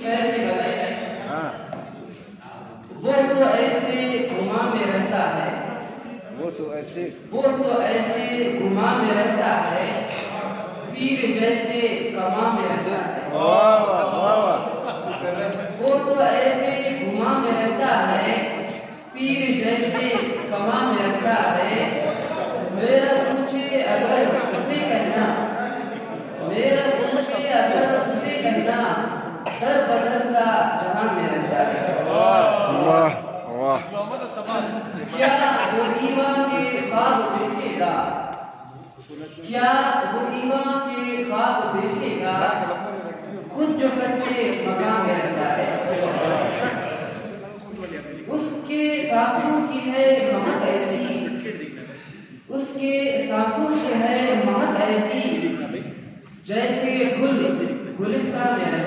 پیر کی بدل ہے وہ تو ایسے گھما میں رہتا ہے وہ تو ایسے گھما میں رہتا ہے تیر جیسے کما میں رہتا ہے وہ تو ایسے گھما میں رہتا ہے تیر جیسے کما میں رہتا ہے میرا پوچھے اگر اسے کہنا میرا پوچھے اگر اسے کہنا در بدر سا جہاں میں رہتا ہے کیا وہ ایمان کے خواب دیکھے گا کیا وہ ایمان کے خواب دیکھے گا خود جو کچے مقام میں رہتا ہے اس کے سانسوں کی ہے مہک ایسی اس کے سانسوں سے ہے مہک ایسی جیسے گل گلستان میں